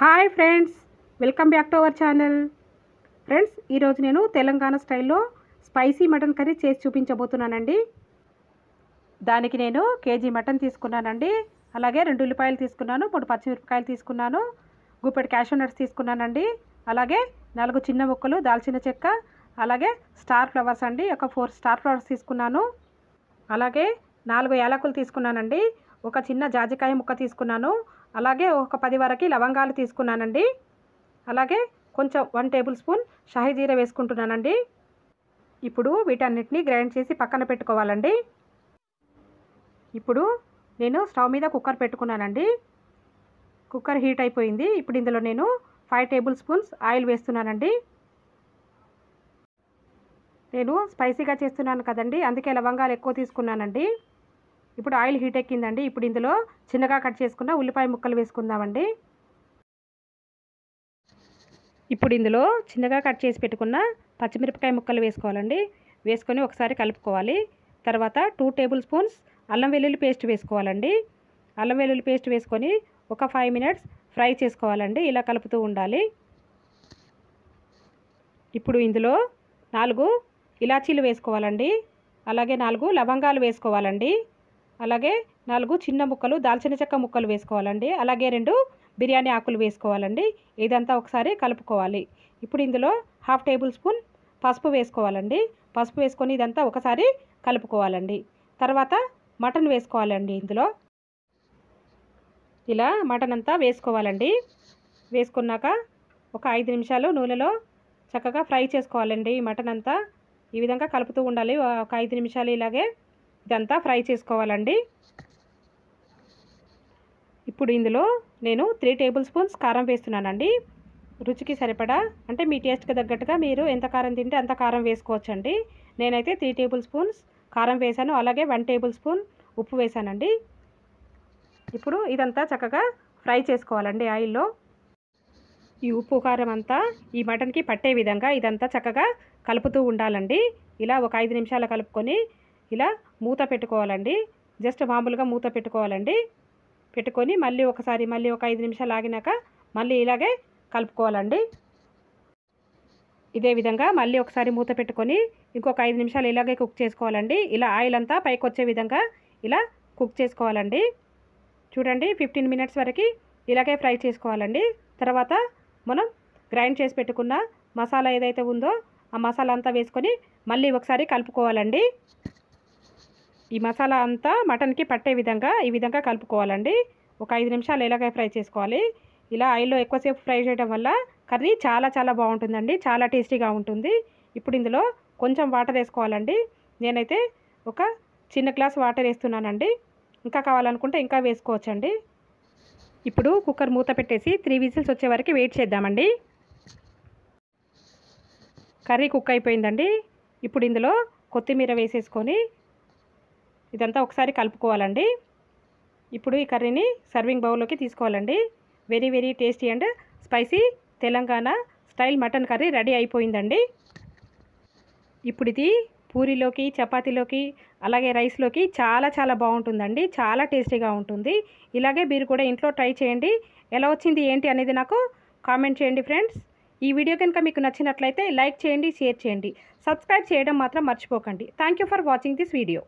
Hi friends, welcome back to our channel. Friends, ఈరోజు నేను తెలంగాణ స్టైల్లో స్పైసీ మటన్ కర్రీ చేసి చూపించబోతున్నానండి. దానికి నేను కేజీ మటన్ తీసుకున్నానండి. అలాగే 2 ఉల్లిపాయలు తీసుకున్నాను, 3 పచ్చిమిరపకాయలు తీసుకున్నాను, గుప్పెడు క్యాషూ నట్స్ తీసుకున్నానండి. అలాగే 4 చిన్న ముక్కలు దాల్చిన చెక్క, అలాగే స్టార్ ఫ్లవర్స్ అండి, ఒక 4 స్టార్ ఫ్లవర్స్ తీసుకున్నాను. అలాగే 4 యాలకులు తీసుకున్నానండి. ఒక చిన్న జాజికాయ ముక్క తీసుకున్నాను. అలాగే ఒక 10 వరకు లవంగాలు తీసుకున్నానండి. అలాగే కొంచెం 1 టేబుల్ స్పూన్ షాహీ జీరా వేసుకుంటున్నానండి. ఇప్పుడు వీటన్నిటిని గ్రైండ్ చేసి పక్కన పెట్టుకోవాలండి. ఇప్పుడు నేను స్టవ్ మీద కుక్కర్ పెట్టుకున్నానండి. కుక్కర్ హీట్ అయిపోయింది. ఇప్పుడు ఇందులో నేను 5 టేబుల్ స్పూన్స్ ఆయిల్ వేస్తున్నానండి. నేను స్పైసీగా చేస్తున్నాను కదండి, అందుకే లవంగాలు ఎక్కువ తీసుకున్నానండి. ఇప్పుడు ఆయిల్ హీట్ ఎక్కిందండి. ఇప్పుడు ఇందులో చిన్నగా కట్ చేసుకున్న ఉల్లిపాయ ముక్కలు వేసుకుందామండి. ఇప్పుడు ఇందులో చిన్నగా కట్ చేసి పెట్టుకున్న పచ్చిమిరపకాయ ముక్కలు వేసుకోవాలండి. వేసుకొని ఒకసారి కలుపుకోవాలి. తర్వాత 2 టేబుల్ స్పూన్స్ అల్లం వెల్లుల్లి పేస్ట్ వేసుకోవాలండి. అల్లం వెల్లుల్లి పేస్ట్ వేసుకొని ఒక 5 మినిట్స్ ఫ్రై చేసుకోవాలండి. ఇలా కలుపుతూ ఉండాలి. ఇప్పుడు ఇందులో 4 ఇలాచీలు వేసుకోవాలండి. అలాగే 4 లవంగాలు వేసుకోవాలండి. అలాగే 4 చిన్న ముక్కలు దాల్చిన చెక్క ముక్కలు వేసుకోవాలండి. అలాగే 2 బిర్యానీ ఆకులు వేసుకోవాలండి. ఇదంతా ఒకసారి కలుపుకోవాలి. ఇప్పుడు ఇందులో 1/2 టేబుల్ స్పూన్ పసుపు వేసుకోవాలండి. పసుపు వేసుకొని ఇదంతా ఒకసారి కలుపుకోవాలండి. తర్వాత మటన్ వేసుకోవాలండి. ఇందులో ఇలా మటన్ అంతా వేసుకోవాలండి. వేసుకున్నాక ఒక 5 నిమిషాలు నూనెలో చక్కగా ఫ్రై చేసుకోవాలండి. ఈ మటన్ అంతా ఈ విధంగా కలుపుతూ ఉండాలి. ఒక 5 నిమిషాలు ఇలాగే ఇదంతా ఫ్రై చేసుకోవాలండి. ఇప్పుడు ఇందులో నేను 3 టేబుల్ స్పూన్స్ కారం వేస్తున్నానండి. రుచికి సరిపడా, అంటే మీ టేస్ట్కి తగ్గట్టుగా మీరు ఎంత కారం తింటే అంత కారం వేసుకోవచ్చండి. నేనైతే 3 టేబుల్ స్పూన్స్ కారం వేసాను. అలాగే 1 టేబుల్ స్పూన్ ఉప్పు వేసానండి. ఇప్పుడు ఇదంతా చక్కగా ఫ్రై చేసుకోవాలండి ఆయిల్లో. ఈ ఉప్పు కారం అంతా ఈ మటన్కి పట్టే విధంగా ఇదంతా చక్కగా కలుపుతూ ఉండాలండి. ఇలా ఒక 5 నిమిషాలు కలుపుకొని ఇలా మూత పెట్టుకోవాలండి. జస్ట్ మామూలుగా మూత పెట్టుకోవాలండి. పెట్టుకొని మళ్ళీ ఒక 5 నిమిషాలు ఆగినాక మళ్ళీ ఇలాగే కలుపుకోవాలండి. ఇదే విధంగా మళ్ళీ ఒకసారి మూత పెట్టుకొని ఇంకొక 5 నిమిషాలు ఇలాగే కుక్ చేసుకోవాలండి. ఇలా ఆయిల్ అంతా పైకి వచ్చే విధంగా ఇలా కుక్ చేసుకోవాలండి. చూడండి, 15 మినిట్స్ వరకు ఇలాగే ఫ్రై చేసుకోవాలండి. తర్వాత మనం గ్రైండ్ చేసి పెట్టుకున్న మసాలా ఏదైతే ఉందో ఆ మసాలా అంతా వేసుకొని మళ్ళీ ఒకసారి కలుపుకోవాలండి. ఈ మసాలా అంతా మటన్కి పట్టే విధంగా ఈ విధంగా కలుపుకోవాలండి. ఒక 5 నిమిషాలు ఇలాగే ఫ్రై చేసుకోవాలి. ఇలా ఆయిల్లో ఎక్కువసేపు ఫ్రై చేయడం వల్ల కర్రీ చాలా చాలా బాగుంటుందండి. చాలా టేస్టీగా ఉంటుంది. ఇప్పుడు ఇందులో కొంచెం వాటర్ వేసుకోవాలండి. నేనైతే ఒక చిన్న గ్లాస్ వాటర్ వేస్తున్నానండి. ఇంకా కావాలనుకుంటే ఇంకా వేసుకోవచ్చండి. ఇప్పుడు కుక్కర్ మూత పెట్టేసి 3 విజిల్స్ వచ్చే వరకు వెయిట్ చేద్దామండి. కర్రీ కుక్ అయిపోయిందండి. ఇప్పుడు ఇందులో కొత్తిమీర వేసేసుకొని ఇదంతా ఒకసారి కలుపుకోవాలండి. ఇప్పుడు ఈ కర్రీని సర్వింగ్ బౌల్లోకి తీసుకోవాలండి. Very very tasty and spicy Telangana style mutton curry ready అయిపోయిందండి. ఇప్పుడు ఇది పూరీలోకి, చపాతీలోకి, అలాగే రైస్లోకి చాలా చాలా బాగుంటుందండి. చాలా టేస్టీగా ఉంటుంది. ఇలాగే మీరు కూడా ఇంట్లో ట్రై చేయండి. ఎలా వచ్చింది ఏంటి అనేది నాకు కామెంట్ చేయండి ఫ్రెండ్స్. ఈ వీడియో కనుక మీకు నచ్చినట్లయితే లైక్ చేయండి, షేర్ చేయండి, సబ్స్క్రైబ్ చేయడం మాత్రం మర్చిపోకండి. Thank you for watching this video.